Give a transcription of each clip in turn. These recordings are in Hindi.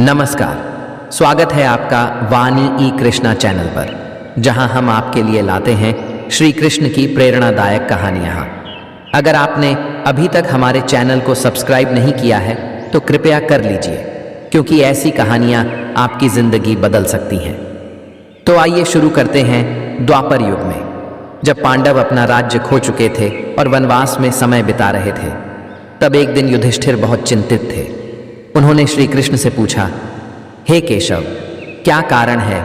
नमस्कार, स्वागत है आपका वाणी ई कृष्णा चैनल पर, जहां हम आपके लिए लाते हैं श्री कृष्ण की प्रेरणादायक कहानियां। अगर आपने अभी तक हमारे चैनल को सब्सक्राइब नहीं किया है तो कृपया कर लीजिए, क्योंकि ऐसी कहानियां आपकी जिंदगी बदल सकती हैं। तो आइए शुरू करते हैं। द्वापर युग में, जब पांडव अपना राज्य खो चुके थे और वनवास में समय बिता रहे थे, तब एक दिन युधिष्ठिर बहुत चिंतित थे। उन्होंने श्री कृष्ण से पूछा, हे केशव, क्या कारण है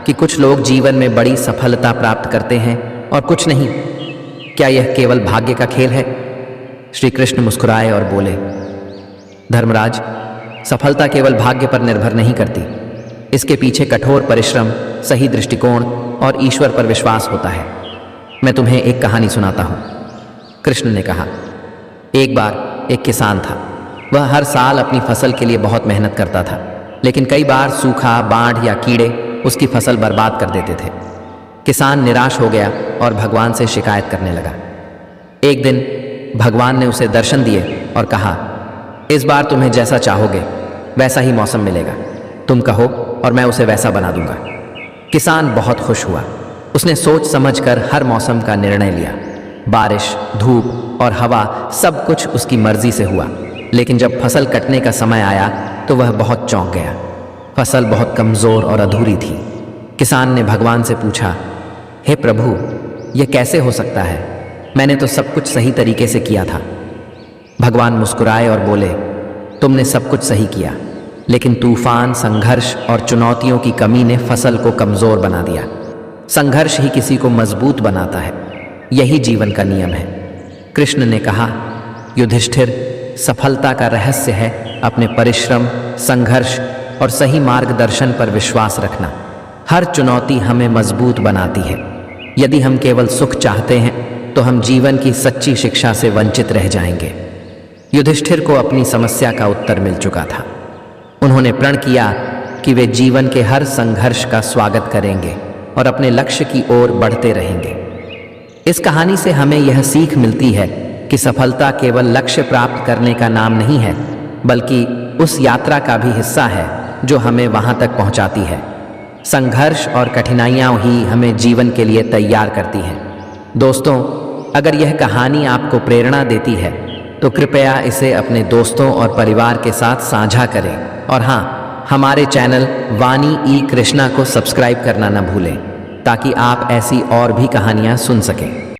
कि कुछ लोग जीवन में बड़ी सफलता प्राप्त करते हैं और कुछ नहीं? क्या यह केवल भाग्य का खेल है? श्री कृष्ण मुस्कुराए और बोले, धर्मराज, सफलता केवल भाग्य पर निर्भर नहीं करती। इसके पीछे कठोर परिश्रम, सही दृष्टिकोण और ईश्वर पर विश्वास होता है। मैं तुम्हें एक कहानी सुनाता हूँ। कृष्ण ने कहा, एक बार एक किसान था। वह हर साल अपनी फसल के लिए बहुत मेहनत करता था, लेकिन कई बार सूखा, बाढ़ या कीड़े उसकी फसल बर्बाद कर देते थे। किसान निराश हो गया और भगवान से शिकायत करने लगा। एक दिन भगवान ने उसे दर्शन दिए और कहा, इस बार तुम्हें जैसा चाहोगे वैसा ही मौसम मिलेगा। तुम कहो और मैं उसे वैसा बना दूंगा। किसान बहुत खुश हुआ। उसने सोच समझकर हर मौसम का निर्णय लिया। बारिश, धूप और हवा सब कुछ उसकी मर्जी से हुआ। लेकिन जब फसल कटने का समय आया तो वह बहुत चौंक गया। फसल बहुत कमज़ोर और अधूरी थी। किसान ने भगवान से पूछा, हे प्रभु, यह कैसे हो सकता है? मैंने तो सब कुछ सही तरीके से किया था। भगवान मुस्कुराए और बोले, तुमने सब कुछ सही किया, लेकिन तूफान, संघर्ष और चुनौतियों की कमी ने फसल को कमज़ोर बना दिया। संघर्ष ही किसी को मजबूत बनाता है। यही जीवन का नियम है। कृष्ण ने कहा, युधिष्ठिर, सफलता का रहस्य है अपने परिश्रम, संघर्ष और सही मार्गदर्शन पर विश्वास रखना। हर चुनौती हमें मजबूत बनाती है। यदि हम केवल सुख चाहते हैं तो हम जीवन की सच्ची शिक्षा से वंचित रह जाएंगे। युधिष्ठिर को अपनी समस्या का उत्तर मिल चुका था। उन्होंने प्रण किया कि वे जीवन के हर संघर्ष का स्वागत करेंगे और अपने लक्ष्य की ओर बढ़ते रहेंगे। इस कहानी से हमें यह सीख मिलती है कि सफलता केवल लक्ष्य प्राप्त करने का नाम नहीं है, बल्कि उस यात्रा का भी हिस्सा है जो हमें वहां तक पहुंचाती है। संघर्ष और कठिनाइयां ही हमें जीवन के लिए तैयार करती हैं। दोस्तों, अगर यह कहानी आपको प्रेरणा देती है तो कृपया इसे अपने दोस्तों और परिवार के साथ साझा करें। और हाँ, हमारे चैनल वाणी ई कृष्णा को सब्सक्राइब करना न भूलें, ताकि आप ऐसी और भी कहानियां सुन सकें।